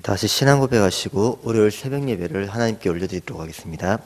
다시 신앙 고백하시고 월요일 새벽 예배를 하나님께 올려드리도록 하겠습니다.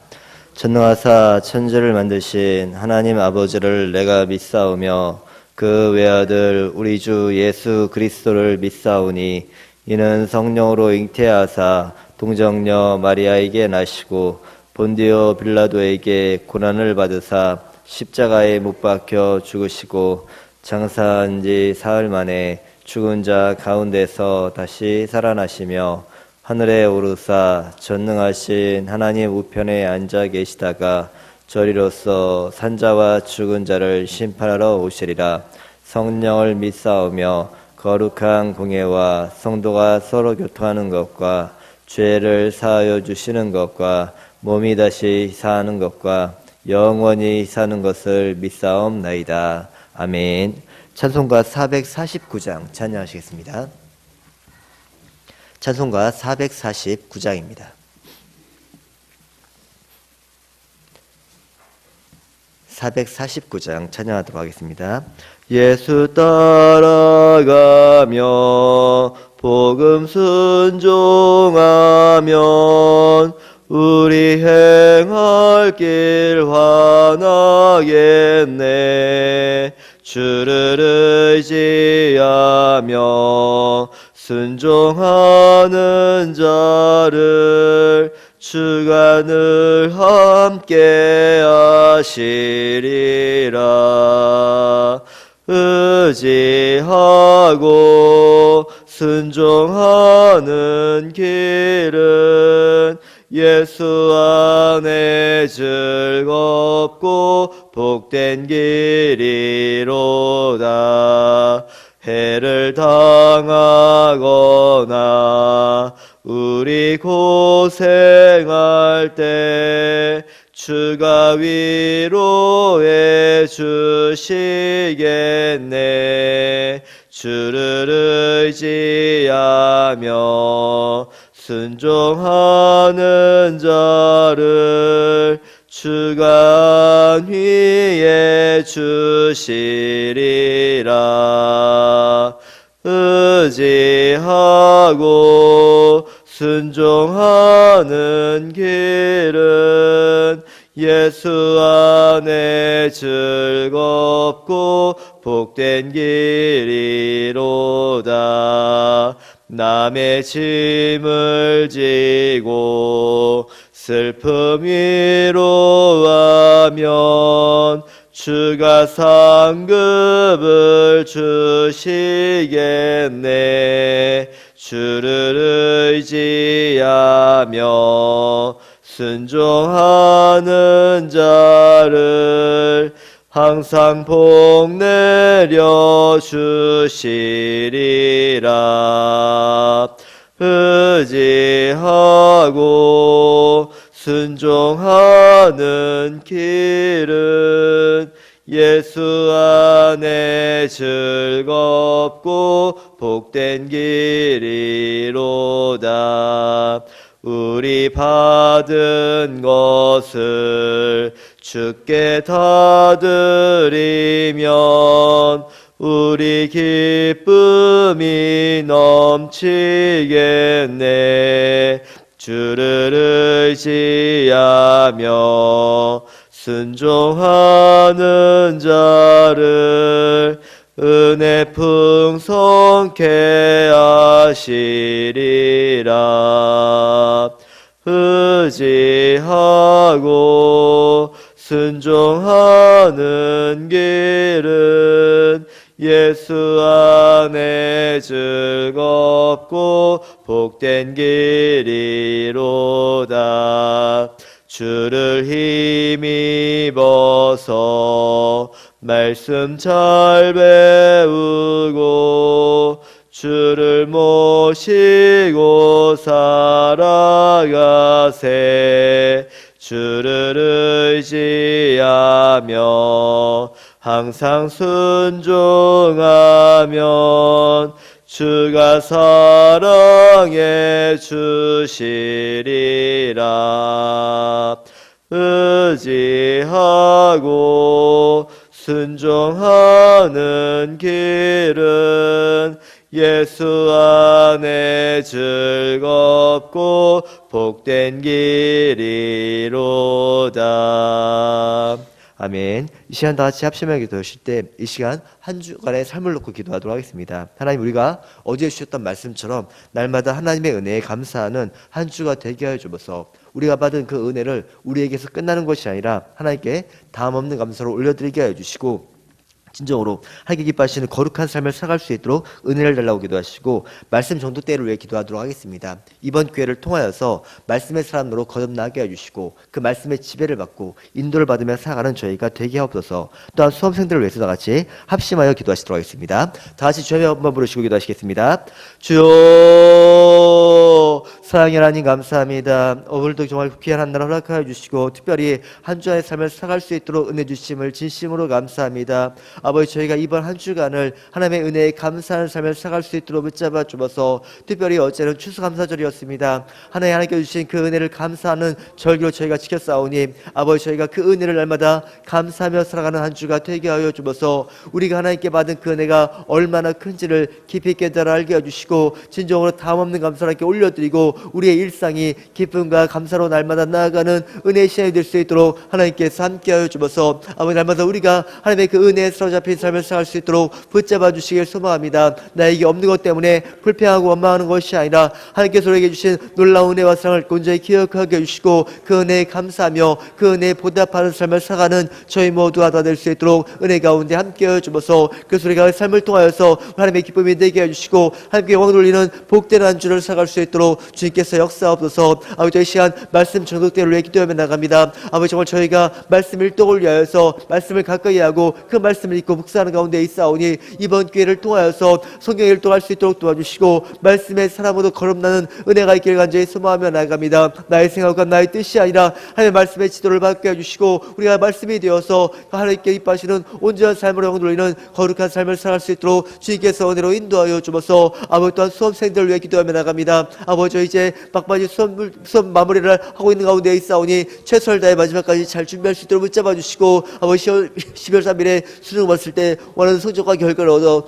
전능하사 천지를 만드신 하나님 아버지를 내가 믿사오며 그 외아들 우리 주 예수 그리스도를 믿사오니 이는 성령으로 잉태하사 동정녀 마리아에게 나시고 본디오 빌라도에게 고난을 받으사 십자가에 못 박혀 죽으시고 장사한 지 사흘 만에 죽은 자 가운데서 다시 살아나시며 하늘에 오르사 전능하신 하나님 우편에 앉아 계시다가 저리로서 산자와 죽은 자를 심판하러 오시리라. 성령을 믿사오며 거룩한 공예와 성도가 서로 교통하는 것과 죄를 사하여 주시는 것과 몸이 다시 사는 것과 영원히 사는 것을 믿사옵나이다. 아멘. 찬송가 449장 찬양하시겠습니다. 찬송가 449장입니다. (449장) 찬양하도록 하겠습니다. 예수 따라가며 복음 순종하면 우리 행할 길 환하겠네. 주를 의지하며 순종하는 자를 주가 늘 함께 하시리라. 의지하고 순종하는 길은 예수 안에 즐겁고 복된 길이로다. 해를 당하거나 우리 고생할 때 주가 위로해 주시겠네. 주를 의지하며 순종하는 자를 주가 안위해 주시리라. 의지하고 순종하는 길은 예수 안에 즐겁고 복된 길이로다. 남의 짐을 지고 슬픔 위로하면 주가 상급을 주시겠네. 주를 의지하며 순종하는 자를 항상 복 내려 주시리라. 의지하고 순종하는 길은 예수 안에 즐겁고 복된 길이로다. 우리 받은 것을 주께 다 드리면 우리 기쁨이 넘치겠네. 주를 의지하며 순종하는 자를 은혜 풍성케 하시리라. 의지하고 순종하는 길은 예수 안에 즐겁고 복된 길이로다. 주를 힘입어서 말씀 잘 배우고 주를 모시고 살아가세. 주를 의지하며 항상 순종하면 주가 사랑해 주시리라. 의지하고 순종하는 길은 예수 안에 즐겁고 복된 길이로다. 아멘. 이 시간 다 같이 합심하게 기도하실 때 이 시간 한 주간의 삶을 놓고 기도하도록 하겠습니다. 하나님, 우리가 어제 주셨던 말씀처럼 날마다 하나님의 은혜에 감사하는 한 주가 되게 하여 주셔서 우리가 받은 그 은혜를 우리에게서 끝나는 것이 아니라 하나님께 다음 없는 감사로 올려드리게 하여 주시고, 진정으로 하나님께 기뻐하시는 거룩한 삶을 살아갈 수 있도록 은혜를 달라고 기도하시고, 말씀 전도대를 위해 기도하도록 하겠습니다. 이번 기회를 통하여서 말씀의 사람으로 거듭나게 해주시고 그 말씀의 지배를 받고 인도를 받으며 살아가는 저희가 되게 하옵소서. 또한 수험생들을 위해서 다 같이 합심하여 기도하시도록 하겠습니다. 다 같이 주여 한번 부르시고 기도하시겠습니다. 주여, 사랑의 하나님 감사합니다. 오늘도 정말 귀한 한 날 허락하여 주시고 특별히 한 주의 삶을 살아갈 수 있도록 은혜 주심을 진심으로 감사합니다. 아버지, 저희가 이번 한 주간을 하나님의 은혜에 감사하는 삶을 살아갈 수 있도록 붙잡아 주셔서, 특별히 어제는 추수감사절이었습니다. 하나님께 주신 그 은혜를 감사하는 절기로 저희가 지켰사오니 아버지, 저희가 그 은혜를 날마다 감사하며 살아가는 한 주가 되게 하여 주셔서 우리가 하나님께 받은 그 은혜가 얼마나 큰지를 깊이 깨달아 알게 해주시고 진정으로 다음없는 감사를 하나님께 올려드리고 우리의 일상이 기쁨과 감사로 날마다 나아가는 은혜의 시간이 될 수 있도록 하나님께서 함께하여 주셔서 아버지, 날마다 우리가 하나님의 그 은혜에 사로잡힌 삶을 살아갈 수 있도록 붙잡아 주시길 소망합니다. 나에게 없는 것 때문에 불평하고 원망하는 것이 아니라 하나님께서 우리에게 주신 놀라운 은혜와 사랑을 온전히 기억하게 해주시고 그 은혜에 감사하며 그 은혜에 보답하는 삶을 살아가는 저희 모두가 다 될 수 있도록 은혜 가운데 함께하여 주셔서, 그래서 우리가 삶을 통하여서 하나님의 기쁨이 되게 해주시고 하나님께 영광을 돌리는 복된 한 주를 살아갈 수 있도록 주님께서 역사하옵소서. 아버지, 저희 시간 말씀 정독대로 위해 기도하며 나갑니다. 아버지, 정말 저희가 말씀 일독을 위하여서 말씀을 가까이 하고 그 말씀을 읽고 묵상하는 가운데 있사오니 이번 기회를 통하여서 성경 일독할 수 있도록 도와주시고 말씀의 사람으로 거듭나는 은혜가 있기를 간절히 소망하며 나갑니다. 나의 생각과 나의 뜻이 아니라 하나님의 말씀의 지도를 받게 해주시고 우리가 말씀이 되어서 하나님께 기뻐하시는 온전한 삶으로 영광 돌리는 거룩한 삶을 살아갈 수 있도록 주님께서 은혜로 인도하여 주셔서 아버지, 또한 수험생들을 위해 기도하며 나갑니다. 아버지, 저 이제 막바지 수험 마무리를 하고 있는 가운데 있사오니 최선을 다해 마지막까지 잘 준비할 수 있도록 붙잡아 주시고 아버지, 12월 3일에 수능을 봤을 때 원하는 성적과 결과를 얻어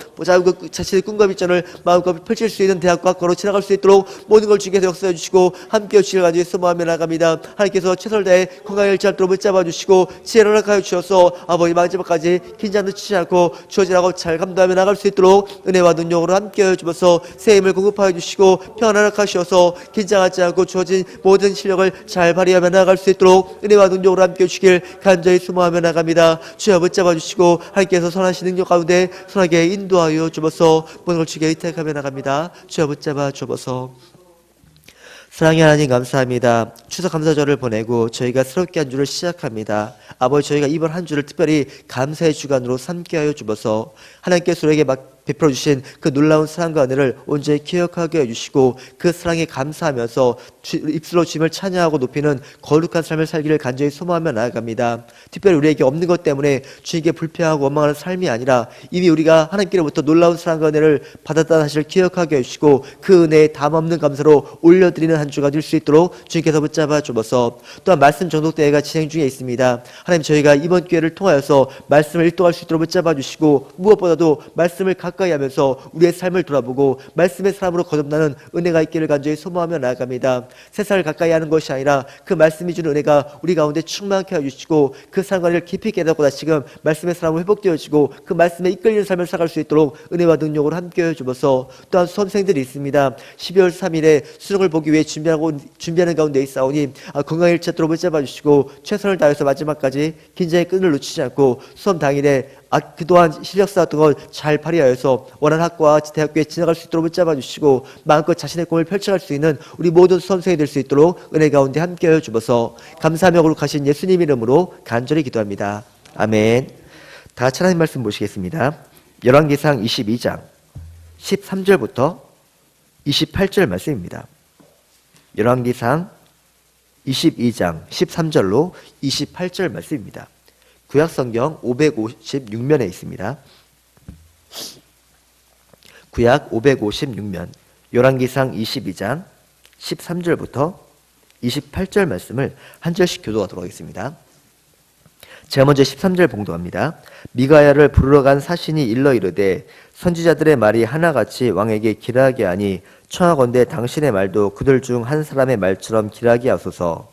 자신의 꿈과 비전을 마음껏 펼칠 수 있는 대학과 학과로 지나갈 수 있도록 모든 걸 주께서 역사해 주시고 함께 해주시길 간절히 소망하며 나갑니다. 하나님께서 최선을 다해 건강을 잃지 않도록 붙잡아 주시고 지혜를 허락하여 주셔서 아버지, 마지막까지 긴장 늦추지 않고 주어지라고 잘 감당하며 나갈 수 있도록 은혜와 능력으로 함께 해주셔서 새 힘을 공급하여 주시고 평안을 허락하셔서 긴장하지 않고 주어진 모든 실력을 잘 발휘하며 나갈 수 있도록 은혜와 능력으로 함께 해주시길 간절히 소망하며 나갑니다. 주여 붙잡아 주시고 하나님께서 선하신 능력 가운데 선하게 인도하여 주셔서 모든 걸 주께 의탁하며 나갑니다. 주여 붙잡아 주셔서. 사랑의 하나님 감사합니다. 추석 감사절을 보내고 저희가 새롭게 한 주를 시작합니다. 아버지, 저희가 이번 한 주를 특별히 감사의 주간으로 삼게 하여 주셔서 하나님께서 우리에게 베풀어 주신 그 놀라운 사랑과 은혜를 온전히 기억하게 해주시고 그 사랑에 감사하면서 입술로 주님을 찬양하고 높이는 거룩한 삶을 살기를 간절히 소망하며 나아갑니다. 특별히 우리에게 없는 것 때문에 주님께 불평하고 원망하는 삶이 아니라 이미 우리가 하나님께로부터 놀라운 사랑과 은혜를 받았다는 사실을 기억하게 해주시고 그 은혜에 담없는 감사로 올려드리는 한 주가 될 수 있도록 주님께서 붙잡아 주셔서, 또한 말씀 정독대회가 진행 중에 있습니다. 하나님, 저희가 이번 기회를 통하여서 말씀을 일독할 수 있도록 붙잡아 주시고 무엇보다도 말씀을 가까이 하면서 우리의 삶을 돌아보고 말씀의 사람으로 거듭나는 은혜가 있기를 간절히 소망하며 나아갑니다. 세상을 가까이 하는 것이 아니라 그 말씀이 주는 은혜가 우리 가운데 충만케 해주시고 그 상관을 깊이 깨닫고 다시금 말씀의 사람으로 회복되어지고 그 말씀에 이끌리는 삶을 살아갈 수 있도록 은혜와 능력으로 함께 해주셔서, 또한 수험생들이 있습니다. 12월 3일에 수능을 보기 위해 준비하는 가운데 있사오니 건강을 잃지 않도록 붙잡아 주시고 최선을 다해서 마지막까지 긴장의 끈을 놓치지 않고 수험 당일에 그동안 실력 쌓았던 걸 잘 발휘하여서 원하는 학과와 대학교에 지나갈 수 있도록 붙잡아 주시고 마음껏 자신의 꿈을 펼쳐갈 수 있는 우리 모든 수험생이 될 수 있도록 은혜 가운데 함께하여 주셔서 감사하며 거룩하신 예수님 이름으로 간절히 기도합니다. 아멘. 다 같이 하나님 말씀 보시겠습니다. 열왕기상 22장 13절부터 28절 말씀입니다. 열왕기상 22장 13절로 28절 말씀입니다. 구약성경 556면에 있습니다. 구약 556면 열왕기상 22장 13절부터 28절 말씀을 한 절씩 교도하도록 하겠습니다. 제가 먼저 13절 봉독합니다. 미가야를 부르러 간 사신이 일러 이르되 선지자들의 말이 하나같이 왕에게 길하게 하니 청하건대 당신의 말도 그들 중 한 사람의 말처럼 길하게 하소서.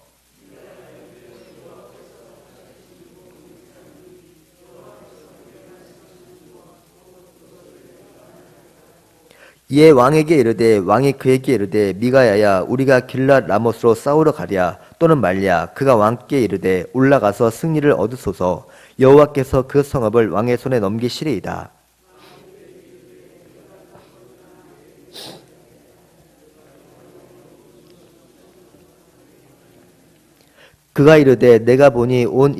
이에 왕에게 이르되 왕이 그에게 이르되 미가야야 우리가 길랏 라못으로 싸우러 가랴 또는 말랴. 그가 왕께 이르되 올라가서 승리를 얻으소서. 여호와께서 그 성읍을 왕의 손에 넘기시리이다. 그가 이르되 내가 보니 온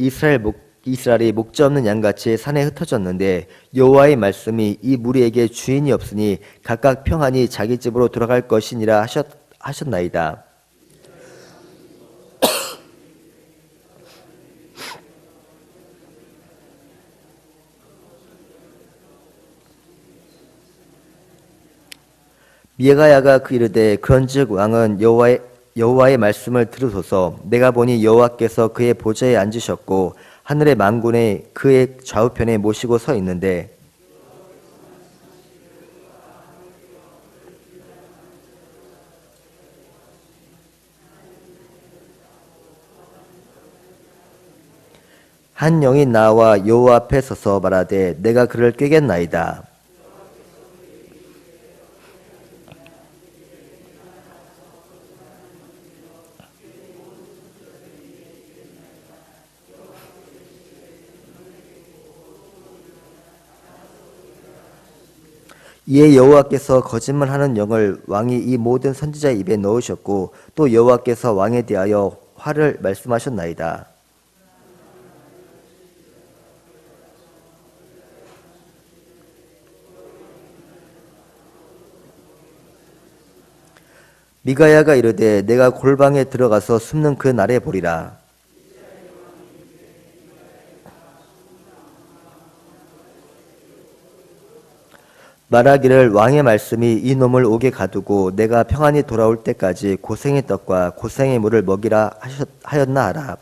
이스라엘이 목자 없는 양같이 산에 흩어졌는데 여호와의 말씀이 이 무리에게 주인이 없으니 각각 평안히 자기 집으로 돌아갈 것이니라 하셨나이다. 미가야가 그 이르되 그런즉 왕은 여호와의 말씀을 들으소서. 내가 보니 여호와께서 그의 보좌에 앉으셨고 하늘의 만군에 그의 좌우편에 모시고 서 있는데 한 영이 나와 여호와 앞에 서서 말하되 내가 그를 꾀겠나이다. 이에 여호와께서 거짓말하는 영을 왕이 이 모든 선지자의 입에 넣으셨고 또 여호와께서 왕에 대하여 화를 말씀하셨나이다. 미가야가 이르되 내가 골방에 들어가서 숨는 그 날에 보리라. 말하기를 왕의 말씀이 이 놈을 옥에 가두고 내가 평안히 돌아올 때까지 고생의 떡과 고생의 물을 먹이라 하였나 하라.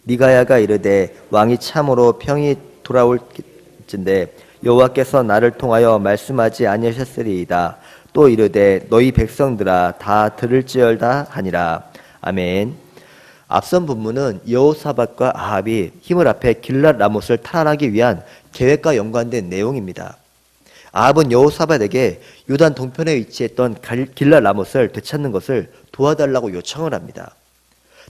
미가야가 이르되 왕이 참으로 평이 돌아올진대 여호와께서 나를 통하여 말씀하지 아니하셨으리이다. 또 이르되 너희 백성들아 다 들을지어다 하니라. 아멘. 앞선 본문은 여호사밧과 아합이 힘을 합해 길랏 라못을 탈환하기 위한 계획과 연관된 내용입니다. 아합은 여호사밧에게 요단 동편에 위치했던 길랏 라못을 되찾는 것을 도와달라고 요청을 합니다.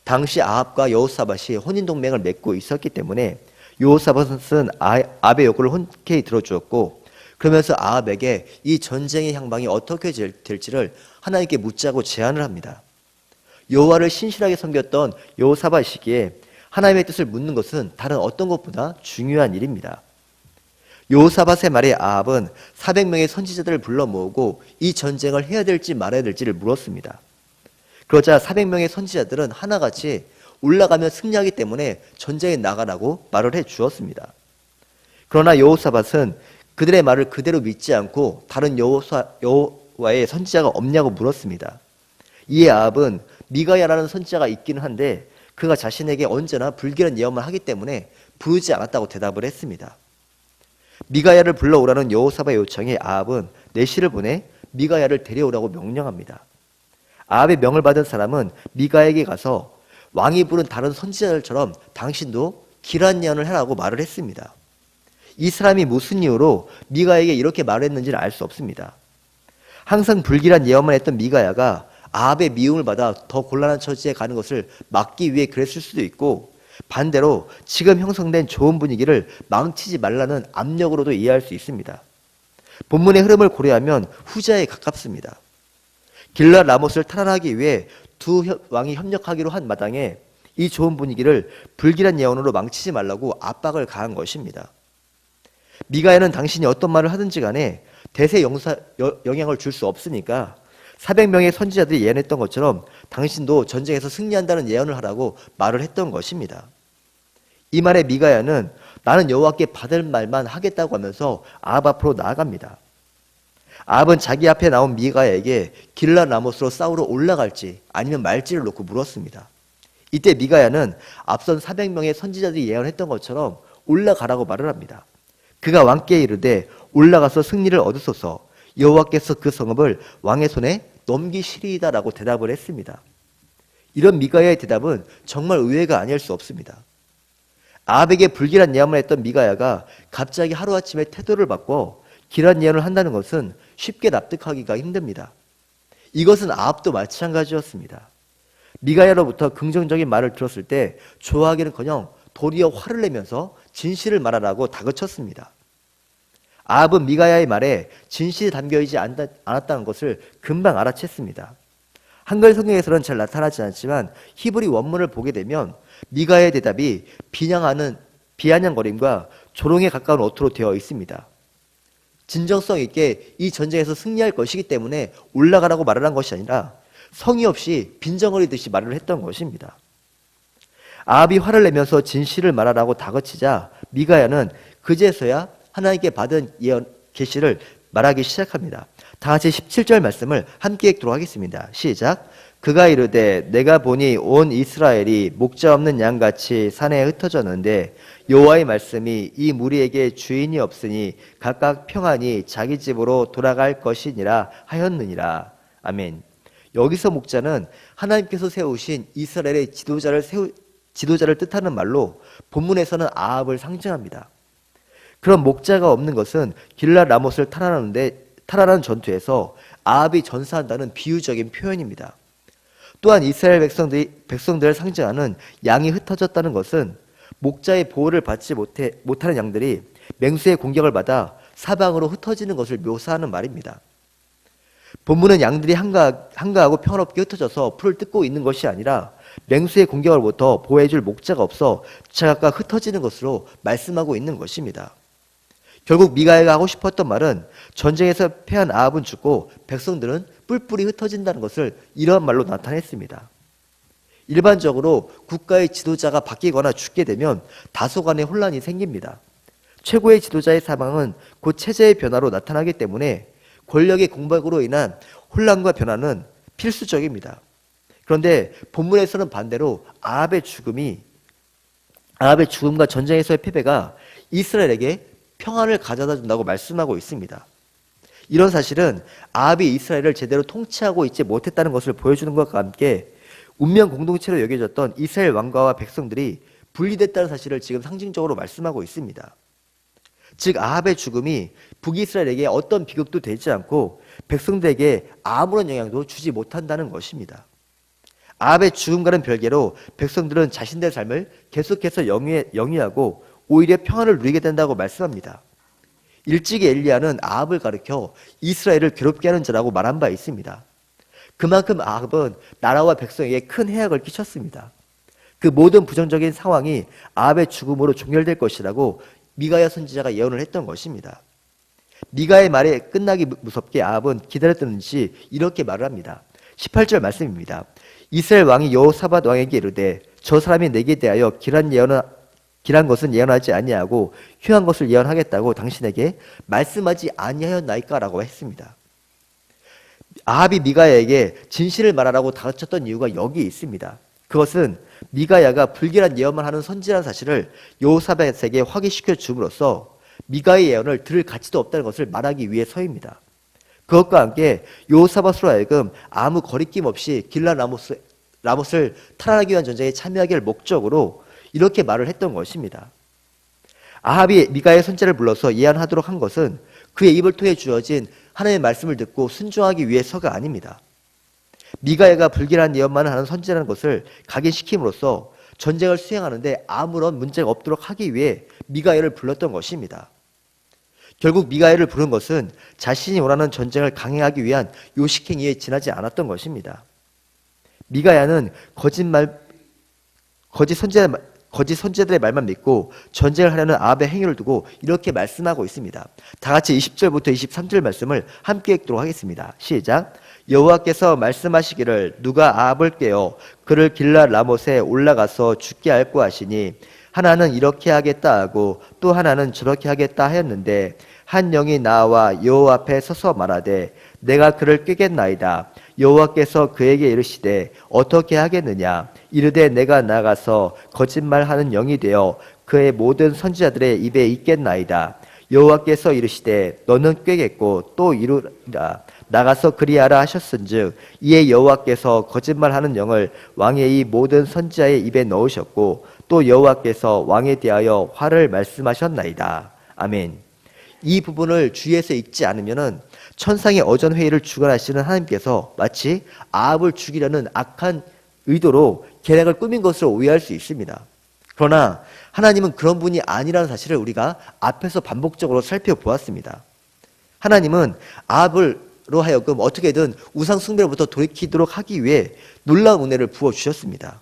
당시 아합과 여호사밧이 혼인 동맹을 맺고 있었기 때문에 여호사밧은 아합의 요구를 흔쾌히 들어주었고 그러면서 아합에게 이 전쟁의 향방이 어떻게 될지를 하나님께 묻자고 제안을 합니다. 여호와를 신실하게 섬겼던 여호사밧이기에 하나님의 뜻을 묻는 것은 다른 어떤 것보다 중요한 일입니다. 여호사밧의 말에 아합은 400명의 선지자들을 불러 모으고 이 전쟁을 해야 될지 말아야 될지를 물었습니다. 그러자 400명의 선지자들은 하나같이 올라가면 승리하기 때문에 전쟁에 나가라고 말을 해 주었습니다. 그러나 여호사밧은 그들의 말을 그대로 믿지 않고 다른 여호와의 선지자가 없냐고 물었습니다. 이에 아합은 미가야라는 선지자가 있기는 한데 그가 자신에게 언제나 불길한 예언만 하기 때문에 부르지 않았다고 대답을 했습니다. 미가야를 불러오라는 여호사밧의 요청에 아합은 내시를 보내 미가야를 데려오라고 명령합니다. 아합의 명을 받은 사람은 미가야에게 가서 왕이 부른 다른 선지자들처럼 당신도 길한 예언을 하라고 말을 했습니다. 이 사람이 무슨 이유로 미가야에게 이렇게 말을 했는지는 알 수 없습니다. 항상 불길한 예언만 했던 미가야가 아합의 미움을 받아 더 곤란한 처지에 가는 것을 막기 위해 그랬을 수도 있고 반대로 지금 형성된 좋은 분위기를 망치지 말라는 압력으로도 이해할 수 있습니다. 본문의 흐름을 고려하면 후자에 가깝습니다. 길랏 라못을 탈환하기 위해 두 왕이 협력하기로 한 마당에 이 좋은 분위기를 불길한 예언으로 망치지 말라고 압박을 가한 것입니다. 미가야는 당신이 어떤 말을 하든지 간에 대세에 영향을 줄 수 없으니까 400명의 선지자들이 예언했던 것처럼 당신도 전쟁에서 승리한다는 예언을 하라고 말을 했던 것입니다. 이 말에 미가야는 나는 여호와께 받을 말만 하겠다고 하면서 아합 앞으로 나아갑니다. 아합은 자기 앞에 나온 미가야에게 길랏 라못으로 싸우러 올라갈지 아니면 말지를 놓고 물었습니다. 이때 미가야는 앞선 400명의 선지자들이 예언했던 것처럼 올라가라고 말을 합니다. 그가 왕께 이르되 올라가서 승리를 얻으소서. 여호와께서 그 성읍을 왕의 손에 넘기시리이다라고 대답을 했습니다. 이런 미가야의 대답은 정말 의외가 아닐 수 없습니다. 아합에게 불길한 예언을 했던 미가야가 갑자기 하루아침에 태도를 바꿔 길한 예언을 한다는 것은 쉽게 납득하기가 힘듭니다. 이것은 아합도 마찬가지였습니다. 미가야로부터 긍정적인 말을 들었을 때 좋아하기는커녕 도리어 화를 내면서 진실을 말하라고 다그쳤습니다. 아합은 미가야의 말에 진실이 담겨있지 않았다는 것을 금방 알아챘습니다. 한글 성경에서는 잘 나타나지 않지만 히브리 원문을 보게 되면 미가야의 대답이 비아냥거림과 조롱에 가까운 어투로 되어 있습니다. 진정성 있게 이 전쟁에서 승리할 것이기 때문에 올라가라고 말을 한 것이 아니라 성의 없이 빈정거리듯이 말을 했던 것입니다. 아합이 화를 내면서 진실을 말하라고 다그치자 미가야는 그제서야 하나님께 받은 예언 계시를 말하기 시작합니다. 다 같이 17절 말씀을 함께 읽도록 하겠습니다. 시작. 그가 이르되 내가 보니 온 이스라엘이 목자 없는 양같이 산에 흩어졌는데 여호와의 말씀이 이 무리에게 주인이 없으니 각각 평안히 자기 집으로 돌아갈 것이니라 하였느니라. 아멘. 여기서 목자는 하나님께서 세우신 이스라엘의 지도자를 뜻하는 말로 본문에서는 아합을 상징합니다. 그런 목자가 없는 것은 길랏 라못을 탈환하는 전투에서 아합이 전사한다는 비유적인 표현입니다. 또한 이스라엘 백성들을 상징하는 양이 흩어졌다는 것은 목자의 보호를 받지 못하는 양들이 맹수의 공격을 받아 사방으로 흩어지는 것을 묘사하는 말입니다. 본문은 양들이 한가하고 평화롭게 흩어져서 풀을 뜯고 있는 것이 아니라 맹수의 공격으로부터 보호해줄 목자가 없어 각각 흩어지는 것으로 말씀하고 있는 것입니다. 결국 미가야가 하고 싶었던 말은 전쟁에서 패한 아합은 죽고 백성들은 뿔뿔이 흩어진다는 것을 이러한 말로 나타냈습니다. 일반적으로 국가의 지도자가 바뀌거나 죽게 되면 다소간의 혼란이 생깁니다. 최고의 지도자의 사망은 곧 체제의 변화로 나타나기 때문에 권력의 공백으로 인한 혼란과 변화는 필수적입니다. 그런데 본문에서는 반대로 아합의 죽음과 전쟁에서의 패배가 이스라엘에게 평안을 가져다 준다고 말씀하고 있습니다. 이런 사실은 아합이 이스라엘을 제대로 통치하고 있지 못했다는 것을 보여주는 것과 함께 운명 공동체로 여겨졌던 이스라엘 왕가와 백성들이 분리됐다는 사실을 지금 상징적으로 말씀하고 있습니다. 즉 아합의 죽음이 북이스라엘에게 어떤 비극도 되지 않고 백성들에게 아무런 영향도 주지 못한다는 것입니다. 아합의 죽음과는 별개로 백성들은 자신들의 삶을 계속해서 영위하고 오히려 평안을 누리게 된다고 말씀합니다. 일찍이 엘리야는 아합을 가리켜 이스라엘을 괴롭게 하는 자라고 말한 바 있습니다. 그만큼 아합은 나라와 백성에게 큰 해악을 끼쳤습니다. 그 모든 부정적인 상황이 아합의 죽음으로 종결될 것이라고 미가야 선지자가 예언을 했던 것입니다. 미가의 말에 끝나기 무섭게 아합은 기다렸던지 이렇게 말을 합니다. 18절 말씀입니다. 이스라엘 왕이 여호사밧 왕에게 이르되 저 사람이 내게 대하여 길한 것은 예언하지 아니하고 흉한 것을 예언하겠다고 당신에게 말씀하지 아니하였나이까라고 했습니다. 아합이 미가야에게 진실을 말하라고 다그쳤던 이유가 여기 있습니다. 그것은 미가야가 불길한 예언만 하는 선지라는 사실을 여호사밧에게 확인시켜 줌으로써 미가의 예언을 들을 가치도 없다는 것을 말하기 위해서입니다. 그것과 함께 여호사밧으로 하여금 아무 거리낌 없이 길랏 라못을 탈환하기 위한 전쟁에 참여하기를 목적으로 이렇게 말을 했던 것입니다. 아합이 미가의 선지자를 불러서 예언하도록 한 것은 그의 입을 통해 주어진 하나님의 말씀을 듣고 순종하기 위해서가 아닙니다. 미가야가 불길한 예언만 하는 선지자라는 것을 각인시킴으로써 전쟁을 수행하는데 아무런 문제가 없도록 하기 위해 미가야를 불렀던 것입니다. 결국 미가야를 부른 것은 자신이 원하는 전쟁을 강행하기 위한 요식행위에 지나지 않았던 것입니다. 미가야는 거짓 선지자들의 말만 믿고 전쟁을 하려는 아합의 행위를 두고 이렇게 말씀하고 있습니다. 다 같이 20절부터 23절 말씀을 함께 읽도록 하겠습니다. 시작. 여호와께서 말씀하시기를 누가 아합을 깨어 그를 길랏 라못에 올라가서 죽게 할고 하시니 하나는 이렇게 하겠다 하고 또 하나는 저렇게 하겠다 하였는데 한 영이 나와 여호와 앞에 서서 말하되 내가 그를 꾀겠나이다. 여호와께서 그에게 이르시되 어떻게 하겠느냐. 이르되 내가 나가서 거짓말하는 영이 되어 그의 모든 선지자들의 입에 있겠나이다. 여호와께서 이르시되 너는 꾀겠고 또 이루라. 나가서 그리하라 하셨은즉 이에 여호와께서 거짓말하는 영을 왕의 이 모든 선지자의 입에 넣으셨고 또 여호와께서 왕에 대하여 화를 말씀하셨나이다. 아멘. 이 부분을 주의해서 읽지 않으면은 천상의 어전 회의를 주관하시는 하나님께서 마치 아합을 죽이려는 악한 의도로 계략을 꾸민 것으로 오해할 수 있습니다. 그러나 하나님은 그런 분이 아니라는 사실을 우리가 앞에서 반복적으로 살펴보았습니다. 하나님은 아합으로 하여금 어떻게든 우상 숭배로부터 돌이키도록 하기 위해 놀라운 은혜를 부어주셨습니다.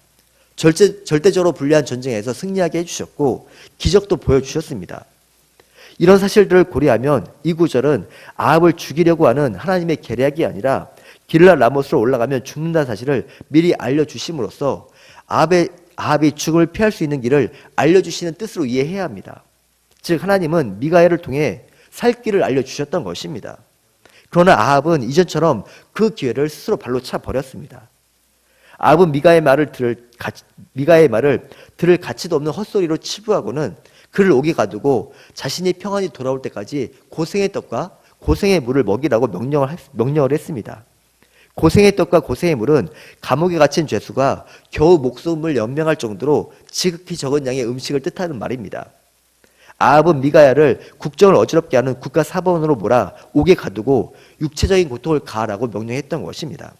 절대적으로 불리한 전쟁에서 승리하게 해주셨고 기적도 보여주셨습니다. 이런 사실들을 고려하면 이 구절은 아합을 죽이려고 하는 하나님의 계략이 아니라 길라 라못으로 올라가면 죽는다는 사실을 미리 알려주심으로써 아합이 죽음을 피할 수 있는 길을 알려주시는 뜻으로 이해해야 합니다. 즉 하나님은 미가엘을 통해 살 길을 알려주셨던 것입니다. 그러나 아합은 이전처럼 그 기회를 스스로 발로 차 버렸습니다. 아합은 미가의 말을 들을 가치도 없는 헛소리로 치부하고는 그를 옥에 가두고 자신이 평안히 돌아올 때까지 고생의 떡과 고생의 물을 먹이라고 명령을 했습니다. 고생의 떡과 고생의 물은 감옥에 갇힌 죄수가 겨우 목숨을 연명할 정도로 지극히 적은 양의 음식을 뜻하는 말입니다. 아합은 미가야를 국정을 어지럽게 하는 국가 사범으로 몰아 옥에 가두고 육체적인 고통을 가하라고 명령했던 것입니다.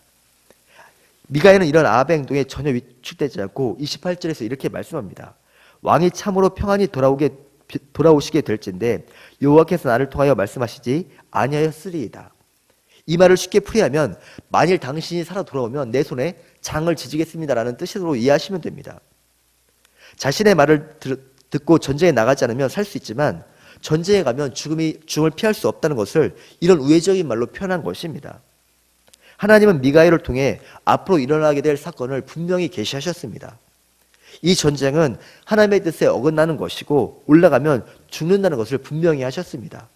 미가야는 이런 아합의 행동에 전혀 위축되지 않고 28절에서 이렇게 말씀합니다. 왕이 참으로 평안히 돌아오시게 될진데 여호와께서 나를 통하여 말씀하시지 아니하였으리이다. 이 말을 쉽게 풀이하면 만일 당신이 살아 돌아오면 내 손에 장을 지지겠습니다라는 뜻으로 이해하시면 됩니다. 자신의 말을 듣고 전쟁에 나가지 않으면 살 수 있지만 전쟁에 가면 죽음을 피할 수 없다는 것을 이런 우회적인 말로 표현한 것입니다. 하나님은 미가엘을 통해 앞으로 일어나게 될 사건을 분명히 계시하셨습니다. 이 전쟁은 하나님의 뜻에 어긋나는 것이고 올라가면 죽는다는 것을 분명히 하셨습니다.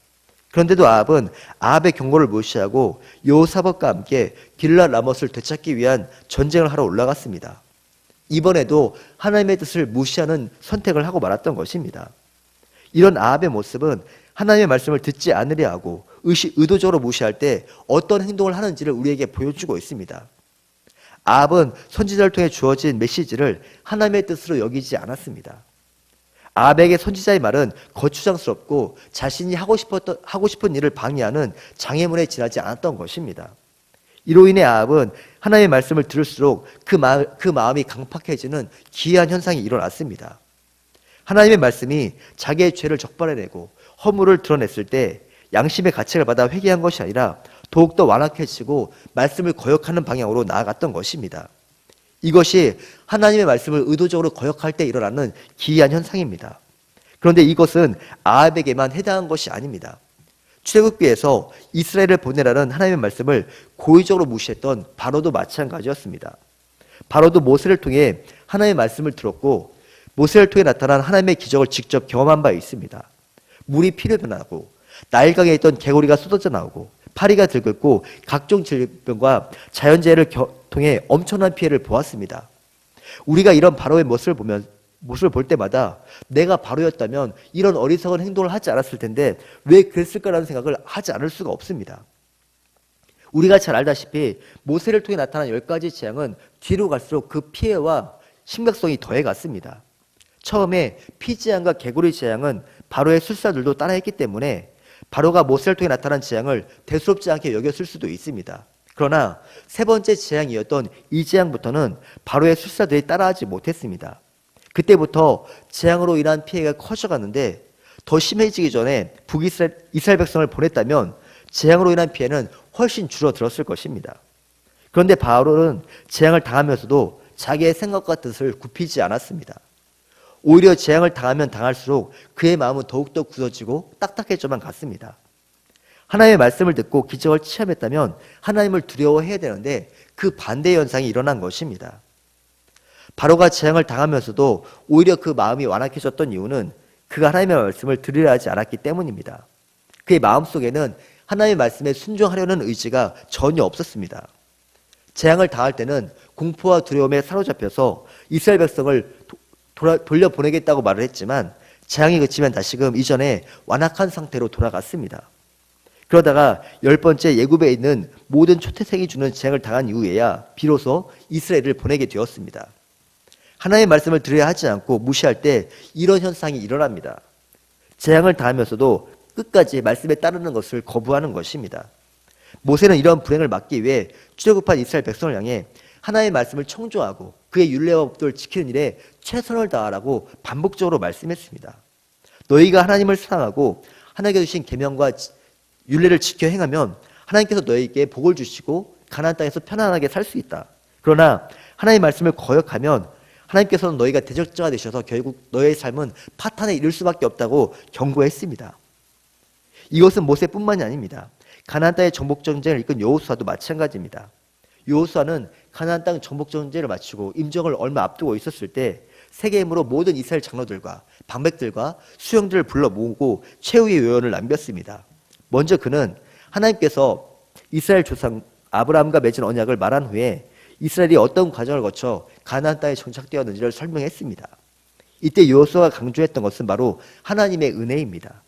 그런데도 아합은 아합의 경고를 무시하고 여호사밧과 함께 길라 라못을 되찾기 위한 전쟁을 하러 올라갔습니다. 이번에도 하나님의 뜻을 무시하는 선택을 하고 말았던 것입니다. 이런 아합의 모습은 하나님의 말씀을 듣지 않으려 하고 의도적으로 무시할 때 어떤 행동을 하는지를 우리에게 보여주고 있습니다. 아합은 선지자를 통해 주어진 메시지를 하나님의 뜻으로 여기지 않았습니다. 아합에게 선지자의 말은 거추장스럽고 자신이 하고 싶은 일을 방해하는 장애물에 지나지 않았던 것입니다. 이로 인해 아합은 하나님의 말씀을 들을수록 그 마음이 강팍해지는 기이한 현상이 일어났습니다. 하나님의 말씀이 자기의 죄를 적발해내고 허물을 드러냈을 때 양심의 가책을 받아 회개한 것이 아니라 더욱더 완악해지고 말씀을 거역하는 방향으로 나아갔던 것입니다. 이것이 하나님의 말씀을 의도적으로 거역할 때 일어나는 기이한 현상입니다. 그런데 이것은 아합에게만 해당한 것이 아닙니다. 출애굽기에서 이스라엘을 보내라는 하나님의 말씀을 고의적으로 무시했던 바로도 마찬가지였습니다. 바로도 모세를 통해 하나님의 말씀을 들었고 모세를 통해 나타난 하나님의 기적을 직접 경험한 바 있습니다. 물이 피로 변하고 나일강에 있던 개구리가 쏟아져 나오고 파리가 들끓고 각종 질병과 자연재해를 통해 엄청난 피해를 보았습니다. 우리가 이런 바로의 모습을 볼 때마다 내가 바로였다면 이런 어리석은 행동을 하지 않았을 텐데 왜 그랬을까라는 생각을 하지 않을 수가 없습니다. 우리가 잘 알다시피 모세를 통해 나타난 10가지 재앙은 뒤로 갈수록 그 피해와 심각성이 더해갔습니다. 처음에 피재앙과 개구리 재앙은 바로의 술사들도 따라했기 때문에 바로가 모세를 통해 나타난 재앙을 대수롭지 않게 여겼을 수도 있습니다. 그러나 세 번째 재앙이었던 이 재앙부터는 바로의 술사들이 따라하지 못했습니다. 그때부터 재앙으로 인한 피해가 커져갔는데 더 심해지기 전에 이스라엘 백성을 보냈다면 재앙으로 인한 피해는 훨씬 줄어들었을 것입니다. 그런데 바로는 재앙을 당하면서도 자기의 생각과 뜻을 굽히지 않았습니다. 오히려 재앙을 당하면 당할수록 그의 마음은 더욱더 굳어지고 딱딱해져만 갔습니다. 하나님의 말씀을 듣고 기적을 체험했다면 하나님을 두려워해야 되는데 그 반대의 현상이 일어난 것입니다. 바로가 재앙을 당하면서도 오히려 그 마음이 완악해졌던 이유는 그가 하나님의 말씀을 들으려 하지 않았기 때문입니다. 그의 마음속에는 하나님의 말씀에 순종하려는 의지가 전혀 없었습니다. 재앙을 당할 때는 공포와 두려움에 사로잡혀서 이스라엘 백성을 돌려보내겠다고 말을 했지만 재앙이 그치면 다시금 이전에 완악한 상태로 돌아갔습니다. 그러다가 10번째 예굽에 있는 모든 초태생이 주는 재앙을 당한 이후에야 비로소 이스라엘을 보내게 되었습니다. 하나님의 말씀을 들어야 하지 않고 무시할 때 이런 현상이 일어납니다. 재앙을 당하면서도 끝까지 말씀에 따르는 것을 거부하는 것입니다. 모세는 이런 불행을 막기 위해 출애굽한 이스라엘 백성을 향해 하나님의 말씀을 청조하고 그의 율례와 법도를 지키는 일에 최선을 다하라고 반복적으로 말씀했습니다. 너희가 하나님을 사랑하고 하나님께서 주신 계명과 율례를 지켜 행하면 하나님께서 너희에게 복을 주시고 가나안 땅에서 편안하게 살 수 있다. 그러나 하나님의 말씀을 거역하면 하나님께서는 너희가 대적자가 되셔서 결국 너희의 삶은 파탄에 이를 수밖에 없다고 경고했습니다. 이것은 모세뿐만이 아닙니다. 가나안 땅의 정복 전쟁을 이끈 여호수아도 마찬가지입니다. 여호수아는 가나안 땅 정복 전쟁을 마치고 임종을 얼마 앞두고 있었을 때 세계 힘으로 모든 이스라엘 장로들과 방백들과 수령들을 불러 모으고 최후의 요원을 남겼습니다. 먼저 그는 하나님께서 이스라엘 조상 아브라함과 맺은 언약을 말한 후에 이스라엘이 어떤 과정을 거쳐 가나안 땅에 정착되었는지를 설명했습니다. 이때 여호수아가 강조했던 것은 바로 하나님의 은혜입니다.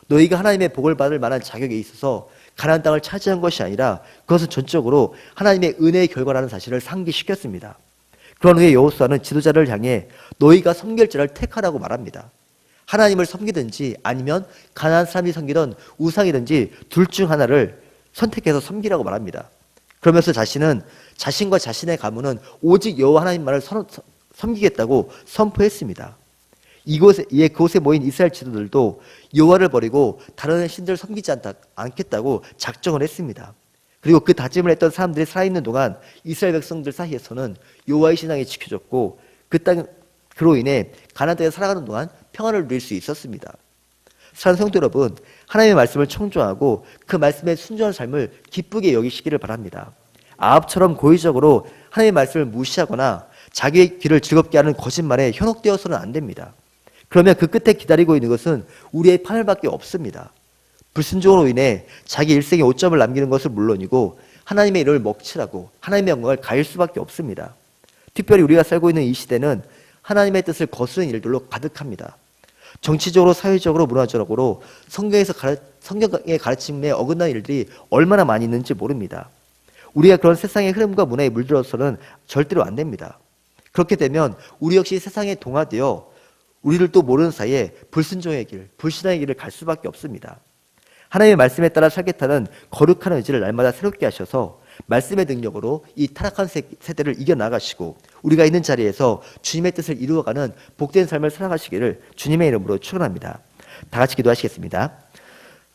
너희가 하나님의 복을 받을 만한 자격에 있어서 가나안 땅을 차지한 것이 아니라 그것은 전적으로 하나님의 은혜의 결과라는 사실을 상기시켰습니다. 그런 후에 여호수아는 지도자를 향해 너희가 섬길 자를 택하라고 말합니다. 하나님을 섬기든지 아니면 가나안 사람이 섬기던 우상이든지 둘 중 하나를 선택해서 섬기라고 말합니다. 그러면서 자신은 자신과 자신의 가문은 오직 여호와 하나님만을 섬기겠다고 선포했습니다. 그곳에 모인 이스라엘 지도들도 여호와를 버리고 다른 신들을 섬기지 않겠다고 작정을 했습니다. 그리고 그 다짐을 했던 사람들이 살아있는 동안 이스라엘 백성들 사이에서는 여호와의 신앙이 지켜졌고 그로 인해 가나안 땅에 살아가는 동안 평안을 누릴 수 있었습니다. 사랑하는 성도 여러분, 하나님의 말씀을 청조하고 그 말씀에 순종하는 삶을 기쁘게 여기시기를 바랍니다. 아합처럼 고의적으로 하나님의 말씀을 무시하거나 자기의 길을 즐겁게 하는 거짓말에 현혹되어서는 안 됩니다. 그러면 그 끝에 기다리고 있는 것은 우리의 파멸밖에 없습니다. 불순종으로 인해 자기 일생에 오점을 남기는 것은 물론이고 하나님의 이름을 먹칠하고 하나님의 영광을 가릴 수밖에 없습니다. 특별히 우리가 살고 있는 이 시대는 하나님의 뜻을 거스르는 일들로 가득합니다. 정치적으로, 사회적으로, 문화적으로 성경의 가르침에 어긋난 일들이 얼마나 많이 있는지 모릅니다. 우리가 그런 세상의 흐름과 문화에 물들어서는 절대로 안 됩니다. 그렇게 되면 우리 역시 세상에 동화되어 우리를 또 모르는 사이에 불순종의 길, 불신앙의 길을 갈 수밖에 없습니다. 하나님의 말씀에 따라 살겠다는 거룩한 의지를 날마다 새롭게 하셔서 말씀의 능력으로 이 타락한 세대를 이겨나가시고 우리가 있는 자리에서 주님의 뜻을 이루어가는 복된 삶을 살아가시기를 주님의 이름으로 축원합니다. 다 같이 기도하시겠습니다.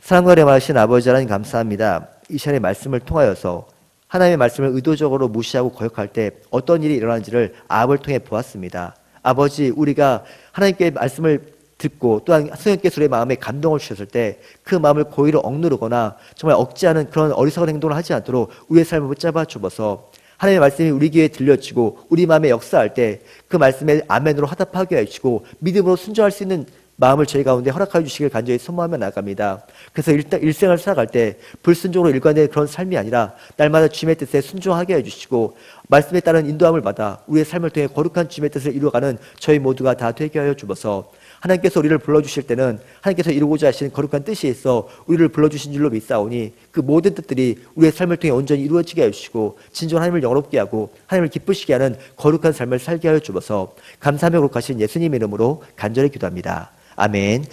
사랑과 영화하신 아버지 하나님 감사합니다. 이 시간의 말씀을 통하여서 하나님의 말씀을 의도적으로 무시하고 거역할 때 어떤 일이 일어나는지를 아합을 통해 보았습니다. 아버지, 우리가 하나님께 말씀을 듣고 또한 성령께서 우리의 마음에 감동을 주셨을 때 그 마음을 고의로 억누르거나 정말 억제하는 그런 어리석은 행동을 하지 않도록 우리의 삶을 붙잡아 주어서 하나님의 말씀이 우리 귀에 들려지고 우리 마음에 역사할 때 그 말씀에 아멘으로 화답하게 해주시고 믿음으로 순종할 수 있는 마음을 저희 가운데 허락하여 주시길 간절히 소모하며 나갑니다. 그래서 일생을 살아갈 때 불순종으로 일관된 그런 삶이 아니라 날마다 주님의 뜻에 순종하게 해주시고 말씀에 따른 인도함을 받아 우리의 삶을 통해 거룩한 주님의 뜻을 이루어가는 저희 모두가 다 되게 하여 주셔서 하나님께서 우리를 불러주실 때는 하나님께서 이루고자 하시는 거룩한 뜻이 있어 우리를 불러주신 줄로 믿사오니 그 모든 뜻들이 우리의 삶을 통해 온전히 이루어지게 해주시고 진정한 하나님을 영롭게 하고 하나님을 기쁘시게 하는 거룩한 삶을 살게 하여 주셔서 감사하며 거룩하신 예수님 이름으로 간절히 기도합니다. 아멘.